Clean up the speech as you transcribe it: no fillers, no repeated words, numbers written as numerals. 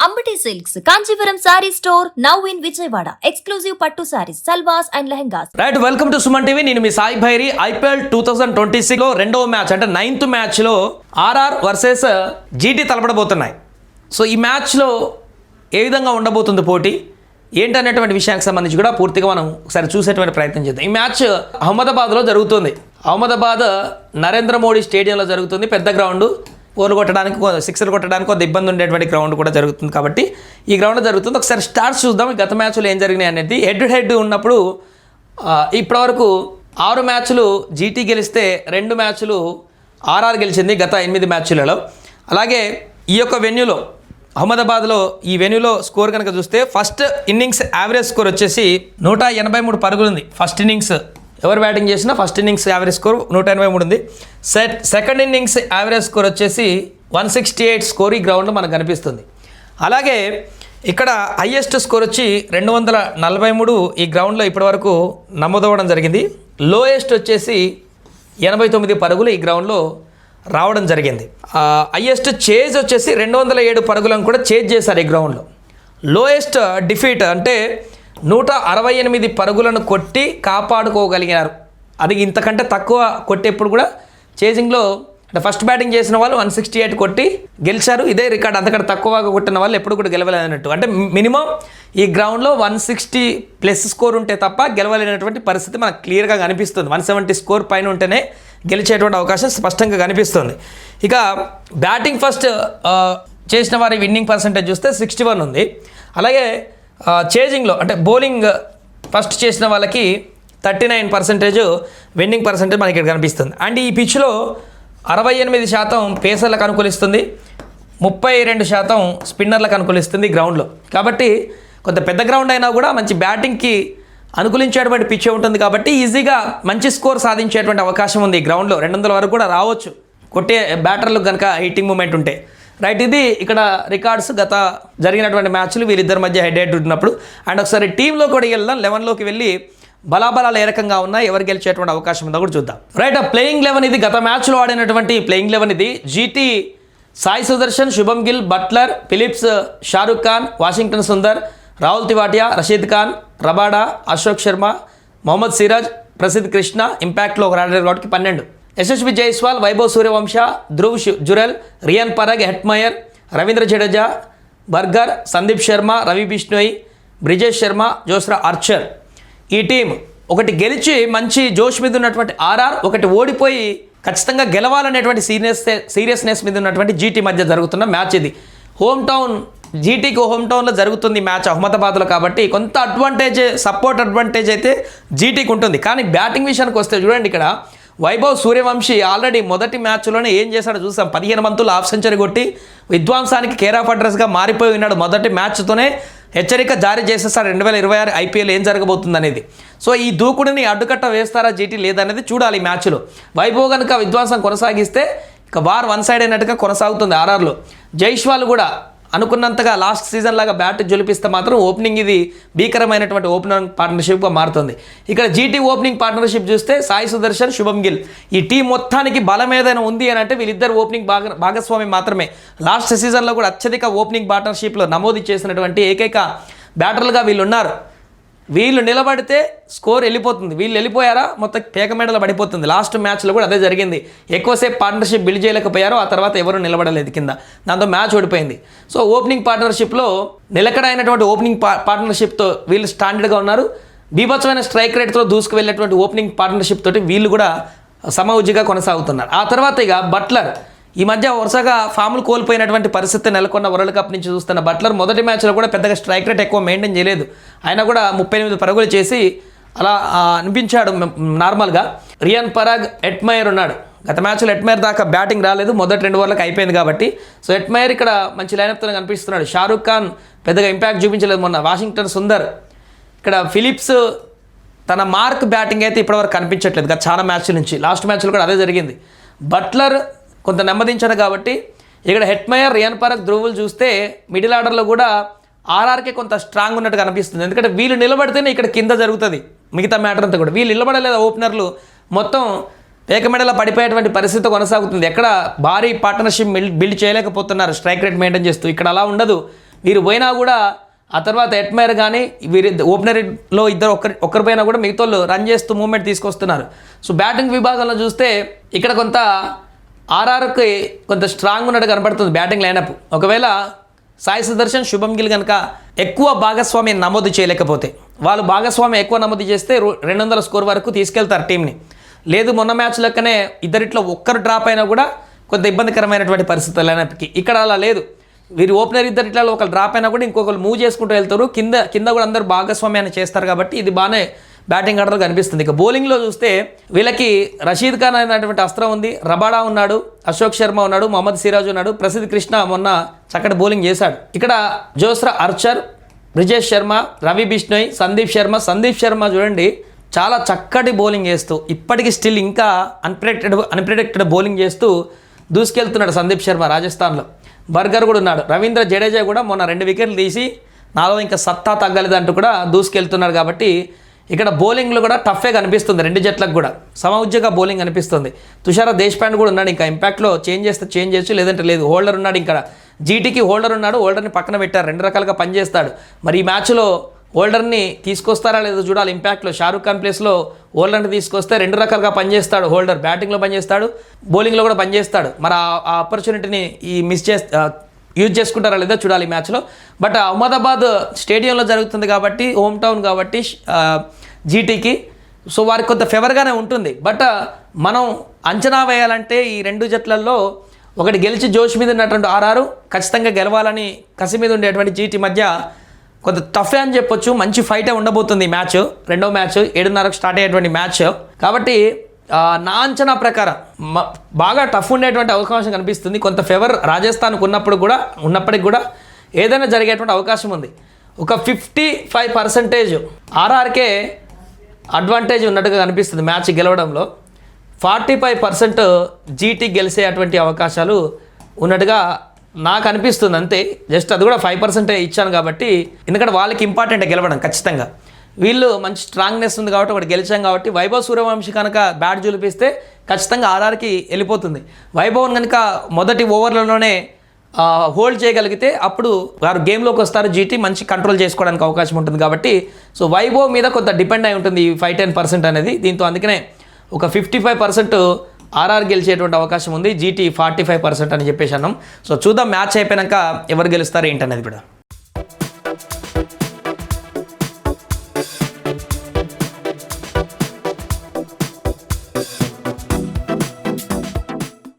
Ambati Silks, Kanchipuram Saree Store, now in Vijayawada. Exclusive Pattu Sarees, Salwas and Lehengas. Right welcome to Suman TV. నేను మీ Sai Bhairi. IPL 2026 లో రెండవ match అంటే 9th match లో RR versus GT తలపడబోతున్నాయి. So ఈ match లో ఏ విధంగా ఉండబోతుంది పోటీ ఏంటనేటువంటి విషయానికి సంబంధించి కూడా పూర్తిగా మనం ఒకసారి చూసేటువంటి ప్రయత్నం చేద్దాం. ఈ మ్యాచ్ అహ్మదాబాద్లో జరుగుతుంది. అహ్మదాబాద్ నరేంద్ర మోడీ స్టేడియంలో జరుగుతుంది. పెద్ద గ్రౌండ్, గోల్ కొట్టడానికి, సిక్సర్ కొట్టడానికి కొంత ఇబ్బంది ఉండేటువంటి గ్రౌండ్ కూడా జరుగుతుంది కాబట్టి ఈ గ్రౌండ్లో జరుగుతుంది. ఒకసారి స్టార్ట్స్ చూద్దాం. గత మ్యాచ్లో ఏం జరిగినాయి అనేది. హెడ్ ఉన్నప్పుడు ఇప్పటివరకు 6 మ్యాచ్లు జీటీ గెలిస్తే 2 మ్యాచ్లు ఆర్ఆర్ గెలిచింది గత 8 మ్యాచ్లలో. అలాగే ఈ యొక్క వెన్యూలో అహ్మదాబాద్లో ఈ వెన్యూలో స్కోర్ కనుక చూస్తే ఫస్ట్ ఇన్నింగ్స్ యావరేజ్ స్కోర్ వచ్చేసి 183 పరుగులు ఉంది. ఫస్ట్ ఇన్నింగ్స్ ఎవరు బ్యాటింగ్ చేసినా ఫస్ట్ ఇన్నింగ్స్ యావరేజ్ స్కోర్ 183 ఉంది. సెకండ్ ఇన్నింగ్స్ యావరేజ్ స్కోర్ వచ్చేసి 168 స్కోర్ ఈ గ్రౌండ్లో మనకు కనిపిస్తుంది. అలాగే ఇక్కడ హైయెస్ట్ స్కోర్ వచ్చి 243 ఈ గ్రౌండ్లో ఇప్పటివరకు నమోదవ్వడం జరిగింది. లోయెస్ట్ వచ్చేసి 89 పరుగులు ఈ గ్రౌండ్లో రావడం జరిగింది. హైయెస్ట్ చేజ్ వచ్చేసి 207 పరుగులను కూడా చేజ్ చేశారు ఈ గ్రౌండ్లో. లోయెస్ట్ డిఫీట్ అంటే 168 పరుగులను కొట్టి కాపాడుకోగలిగారు. అది ఇంతకంటే తక్కువ కొట్టేప్పుడు కూడా చేజింగ్లో అంటే ఫస్ట్ బ్యాటింగ్ చేసిన వాళ్ళు 168 కొట్టి గెలిచారు. ఇదే రికార్డ్. అంతకంటే తక్కువగా కొట్టిన వాళ్ళు ఎప్పుడు కూడా గెలవలేనట్టు. అంటే మినిమం ఈ గ్రౌండ్లో 160+ స్కోర్ ఉంటే తప్ప గెలవలేనటువంటి పరిస్థితి మనకు క్లియర్గా కనిపిస్తుంది. 170 స్కోర్ పైన ఉంటేనే గెలిచేటువంటి అవకాశం స్పష్టంగా కనిపిస్తుంది. ఇక బ్యాటింగ్ ఫస్ట్ చేసిన వారి విన్నింగ్ పర్సంటేజ్ చూస్తే 61 ఉంది. అలాగే చేజింగ్లో అంటే బౌలింగ్ ఫస్ట్ చేసిన వాళ్ళకి 39% విన్నింగ్ పర్సంటేజ్ మనకి ఇక్కడ కనిపిస్తుంది. అండ్ ఈ పిచ్లో 68% పేసర్లకు అనుకూలిస్తుంది, 32% స్పిన్నర్లకు అనుకూలిస్తుంది గ్రౌండ్లో. కాబట్టి కొంత పెద్ద గ్రౌండ్ అయినా కూడా మంచి బ్యాటింగ్కి అనుకూలించేటువంటి పిచ్ ఉంటుంది కాబట్టి ఈజీగా మంచి స్కోర్ సాధించేటువంటి అవకాశం ఉంది ఈ గ్రౌండ్లో. 200 వరకు కూడా రావచ్చు కొట్టే బ్యాటర్లకు కనుక హిట్టింగ్ మూమెంట్ ఉంటే. రైట్, ఇది ఇక్కడ రికార్డ్స్ గత జరిగినటువంటి మ్యాచ్లు వీళ్ళిద్దరి మధ్య హెడ్ ఉన్నప్పుడు. అండ్ ఒకసారి టీంలో కూడా వెళ్దాం. 11లోకి వెళ్ళి బలాబలాలు ఏ రకంగా ఉన్నాయి, ఎవరు గెలిచేటువంటి అవకాశం ఉందో కూడా చూద్దాం. రైట్, ప్లేయింగ్ 11 ఇది. గత మ్యాచ్లో ఆడినటువంటి ప్లేయింగ్ 11 ఇది. GT Sai Sudharsan, Shubman Gill, Buttler, Phillips, Shahrukh Khan, Washington Sundar, Rahul Tewatia, Rashid Khan, Rabada, Ashok Sharma, Mohammed Siraj, Prasidh Krishna. ఇంపాక్ట్లో ఒక ఆడారు కాబట్టి 12. Yashasvi Jaiswal, Vaibhav Suryavanshi, Dhruv Jurel, Riyan Parag, Hetmyer, Ravindra Jadeja, Burger, Sandeep Sharma, Ravi Bishnoi, Brijesh Sharma, Jofra Archer. ఈ టీం ఒకటి గెలిచి మంచి జోష్ మీద ఉన్నటువంటి ఆర్ఆర్, ఒకటి ఓడిపోయి ఖచ్చితంగా గెలవాలనేటువంటి సీరియస్నెస్ మీద ఉన్నటువంటి జీటీ మధ్య జరుగుతున్న మ్యాచ్ ఇది. హోమ్ టౌన్ జీటీకి హోమ్ టౌన్లో జరుగుతుంది మ్యాచ్ అహ్మదాబాద్లో కాబట్టి కొంత సపోర్ట్ అడ్వాంటేజ్ అయితే జీటీకి ఉంటుంది. కానీ బ్యాటింగ్ విషయానికి వస్తే చూడండి, ఇక్కడ వైభవ్ సూర్యవంశీ ఆల్రెడీ మొదటి మ్యాచ్లోనే ఏం చేశాడో చూసాం. 15 బంతులు హాఫ్ సెంచరీ కొట్టి విధ్వంసానికి కేర్ ఆఫ్ అడ్రస్గా మారిపోయి ఉన్నాడు. మొదటి మ్యాచ్తోనే హెచ్చరిక జారీ చేసేస్తాడు 2026 ఐపీఎల్ ఏం జరగబోతుంది అనేది. సో ఈ దూకుడిని అడ్డుకట్ట వేస్తారా జీటీ లేదనేది చూడాలి ఈ మ్యాచ్లో. వైభవ్ కనుక విధ్వంసం కొనసాగిస్తే ఇక వార్ వన్ సైడ్ అయినట్టుగా కొనసాగుతుంది ఆర్ఆర్లో. జైస్వాల్ కూడా అనుకున్నంతగా లాస్ట్ సీజన్ లాగా బ్యాట్ జొలిపిస్తే మాత్రం ఓపెనింగ్ ఇది భీకరమైనటువంటి ఓపెనింగ్ పార్ట్నర్షిప్గా మారుతుంది. ఇక్కడ జీటీ ఓపెనింగ్ పార్ట్నర్షిప్ చూస్తే సాయి సుదర్శన్, శుభమ్ గిల్. ఈ టీం మొత్తానికి బలం ఏదైనా ఉంది అని అంటే వీళ్ళిద్దరు ఓపెనింగ్ భాగస్వామి మాత్రమే. లాస్ట్ సీజన్లో కూడా అత్యధిక ఓపెనింగ్ పార్ట్నర్షిప్లో నమోదు చేసినటువంటి ఏకైక బ్యాటర్లుగా వీళ్ళు ఉన్నారు. వీళ్ళు నిలబడితే స్కోర్ వెళ్ళిపోతుంది, వీళ్ళు వెళ్ళిపోయారా మొత్తం పేకమేడలో పడిపోతుంది. లాస్ట్ మ్యాచ్లో కూడా అదే జరిగింది. ఎక్కువసేపు పార్ట్నర్షిప్ బిల్డ్ చేయలేకపోయారు, ఆ తర్వాత ఎవరు నిలబడలేదు కింద, దాంతో మ్యాచ్ ఓడిపోయింది. సో ఓపెనింగ్ పార్ట్నర్షిప్లో నిలకడైనటువంటి ఓపెనింగ్ పార్ట్నర్షిప్తో వీళ్ళు స్టాండర్డ్గా ఉన్నారు. బీభత్సమైన స్ట్రైక్ రేట్తో దూసుకు వెళ్ళేటువంటి ఓపెనింగ్ పార్ట్నర్షిప్ తోటి వీళ్ళు కూడా సమవుజ్జిగా కొనసాగుతున్నారు. ఆ తర్వాత ఇక బట్లర్ ఈ మధ్య వరుసగా ఫామ్లు కోల్పోయినటువంటి పరిస్థితి నెలకొన్న వరల్డ్ కప్ నుంచి చూస్తున్న బట్లర్ మొదటి మ్యాచ్లో కూడా పెద్దగా స్ట్రైక్ రేట్ ఎక్కువ మెయింటైన్ చేయలేదు. ఆయన కూడా 38 పరుగులు చేసి అలా అనిపించాడు నార్మల్గా. రియాన్ పరాగ్, హెట్మయర్ ఉన్నాడు. గత మ్యాచ్లో హెట్మయర్ దాకా బ్యాటింగ్ రాలేదు, మొదటి 2 ఓవర్లకు అయిపోయింది కాబట్టి. సో హెట్మయర్ ఇక్కడ మంచి లైనప్తో కనిపిస్తున్నాడు. షారుఖ్ ఖాన్ పెద్దగా ఇంపాక్ట్ చూపించలేదు మొన్న. వాషింగ్టన్ సుందర్, ఇక్కడ ఫిలిప్స్ తన మార్క్ బ్యాటింగ్ అయితే ఇప్పటివరకు కనిపించట్లేదు గత చాలా మ్యాచ్ల నుంచి. లాస్ట్ మ్యాచ్లో కూడా అదే జరిగింది. బట్లర్ కొంత నెమ్మదించాడు కాబట్టి ఇక్కడ హెట్మయర్, రియాన్ పరాగ్, ధ్రువులు చూస్తే మిడిల్ ఆర్డర్లో కూడా ఆర్ఆర్కే కొంత స్ట్రాంగ్ ఉన్నట్టు కనిపిస్తుంది. ఎందుకంటే వీళ్ళు నిలబడితేనే ఇక్కడ కింద జరుగుతుంది మిగతా మ్యాటర్ అంతా కూడా. వీళ్ళు నిలబడలేదు, ఓపెనర్లు మొత్తం ఏకమెడలో పడిపోయేటువంటి పరిస్థితి కొనసాగుతుంది. ఎక్కడ భారీ పార్ట్నర్షిప్ బిల్డ్ చేయలేకపోతున్నారు స్ట్రైక్ రేట్ మెయింటైన్ చేస్తూ. ఇక్కడ అలా ఉండదు. వీరు పోయినా కూడా ఆ తర్వాత ఎట్మైర్ కానీ వీరి ఓపెనర్లో ఇద్దరు ఒక్కరి పైన కూడా మిగతా వాళ్ళు రన్ చేస్తూ మూమెంట్ తీసుకొస్తున్నారు. సో బ్యాటింగ్ విభాగంలో చూస్తే ఇక్కడ కొంత ఆర్ఆర్కి కొంత స్ట్రాంగ్ ఉన్నట్టు కనబడుతుంది బ్యాటింగ్ లైనప్. ఒకవేళ సాయి సుదర్శన్, శుభం గిల్ కనుక ఎక్కువ భాగస్వామ్యం నమోదు చేయలేకపోతే, వాళ్ళు భాగస్వామ్యం ఎక్కువ నమోదు చేస్తే 200 స్కోర్ వరకు తీసుకెళ్తారు టీంని. లేదు మొన్న మ్యాచ్ లెక్కనే ఇద్దరిట్లో ఒక్కరు డ్రాప్ అయినా కూడా కొంత ఇబ్బందికరమైనటువంటి పరిస్థితులు లైనప్కి. ఇక్కడ అలా లేదు. వీరు ఓపెనర్ ఇద్దరిట్లో ఒకరు డ్రాప్ అయినా కూడా ఇంకొకరు మూవ్ చేసుకుంటూ వెళ్తారు. కింద కూడా అందరూ భాగస్వామ్యాన్ని చేస్తారు కాబట్టి ఇది బాగానే బ్యాటింగ్ ఆర్డర్ కనిపిస్తుంది. ఇక బౌలింగ్లో చూస్తే వీళ్ళకి రషీద్ ఖాన్ అనేటువంటి అస్త్రం ఉంది, రబాడా ఉన్నాడు, అశోక్ శర్మ ఉన్నాడు, మొహమ్మద్ సిరాజ్ ఉన్నాడు, ప్రసిద్ధ్ కృష్ణ మొన్న చక్కటి బౌలింగ్ చేశాడు. ఇక్కడ జోస్రా ఆర్చర్, బ్రిజేష్ శర్మ, రవి బిష్ణోయ్, సందీప్ శర్మ చూడండి చాలా చక్కటి బౌలింగ్ చేస్తూ ఇప్పటికీ స్టిల్ ఇంకా అన్ప్రెడిక్టెడ్ బౌలింగ్ చేస్తూ దూసుకెళ్తున్నాడు సందీప్ శర్మ రాజస్థాన్లో. బర్గర్ కూడా ఉన్నాడు. రవీంద్ర జడేజా కూడా మొన్న 2 వికెట్లు తీసి నాలో ఇంకా సత్తా తగ్గలేదంటూ కూడా దూసుకెళ్తున్నారు. కాబట్టి ఇక్కడ బౌలింగ్లో కూడా టఫే కనిపిస్తుంది, 2 జట్లకు కూడా సమౌజ్యగా బౌలింగ్ కనిపిస్తుంది. తుషార దేశ్పాండే కూడా ఉన్నాడు. ఇంకా ఇంపాక్ట్లో చేంజ్ చేస్తే చేంజ్ చేయొచ్చు, లేదంటే లేదు. హోల్డర్ ఉన్నాడు, ఇక్కడ జీటీకి హోల్డర్ ఉన్నాడు. హోల్డర్ని పక్కన పెట్టారు, 2 రకాలుగా పనిచేస్తాడు. మరి ఈ మ్యాచ్లో హోల్డర్ని తీసుకొస్తారా లేదో చూడాలి. ఇంపాక్ట్లో షారుఖ్ ఖాన్ ప్లేస్లో హోల్డర్ని తీసుకొస్తే 2 రకాలుగా పనిచేస్తాడు. హోల్డర్ బ్యాటింగ్లో పనిచేస్తాడు, బౌలింగ్లో కూడా పనిచేస్తాడు. మరి ఆ ఆపర్చునిటీని యూజ్ చేసుకుంటారా లేదో చూడాలి ఈ మ్యాచ్లో. బట్ అహ్మదాబాద్ స్టేడియంలో జరుగుతుంది కాబట్టి, హోమ్ టౌన్ కాబట్టి జీటీకి, సో వారికి కొంత ఫేవర్గానే ఉంటుంది. బట్ మనం అంచనా వేయాలంటే ఈ 2 జట్లలో ఒకటి గెలిచి జోష్ మీద ఉన్నటువంటి ఆర్ఆర్ ఖచ్చితంగా గెలవాలని కసి మీద ఉండేటువంటి జీటీ మధ్య కొంత టఫే అని చెప్పొచ్చు. మంచి ఫైటే ఉండబోతుంది ఈ మ్యాచ్. 2వ మ్యాచ్ 7:30కు స్టార్ట్ అయ్యేటువంటి మ్యాచ్ కాబట్టి నా అంచనా ప్రకారం బాగా టఫ్ ఉండేటువంటి అవకాశం కనిపిస్తుంది. కొంత ఫేవర్ రాజస్థాన్కు ఉన్నప్పటికి కూడా ఏదైనా జరిగేటువంటి అవకాశం ఉంది. ఒక 55% ఆర్ఆర్కే అడ్వాంటేజ్ ఉన్నట్టుగా కనిపిస్తుంది మ్యాచ్ గెలవడంలో. 45% జీటీ గెలిచేటువంటి అవకాశాలు ఉన్నట్టుగా నాకు అనిపిస్తుంది. అంతే, జస్ట్ అది కూడా 5% ఇచ్చాను కాబట్టి, ఎందుకంటే వాళ్ళకి ఇంపార్టెంట్ గెలవడం ఖచ్చితంగా. వీళ్ళు మంచి స్ట్రాంగ్నెస్ ఉంది కాబట్టి ఒకటి గెలిచాం కాబట్టి వైభవ్ సూర్యవంశి కనుక బ్యాట్ చూపిస్తే ఖచ్చితంగా ఆర్ఆర్కి వెళ్ళిపోతుంది. వైభవ్ని కనుక మొదటి ఓవర్లలోనే హోల్డ్ చేయగలిగితే అప్పుడు వారు గేమ్లోకి వస్తారు, జీటీ మంచి కంట్రోల్ చేసుకోవడానికి అవకాశం ఉంటుంది. కాబట్టి సో వైభవ్ మీద కొంత డిపెండ్ అయి ఉంటుంది ఈ 5-10% అనేది. దీంతో అందుకనే ఒక 55% ఆర్ఆర్ గెలిచేటువంటి అవకాశం ఉంది, జీటీ 45% అని చెప్పేసి అన్నాం. సో చూద్దాం మ్యాచ్ అయిపోయాక ఎవరు గెలుస్తారు ఏంటనేది కూడా.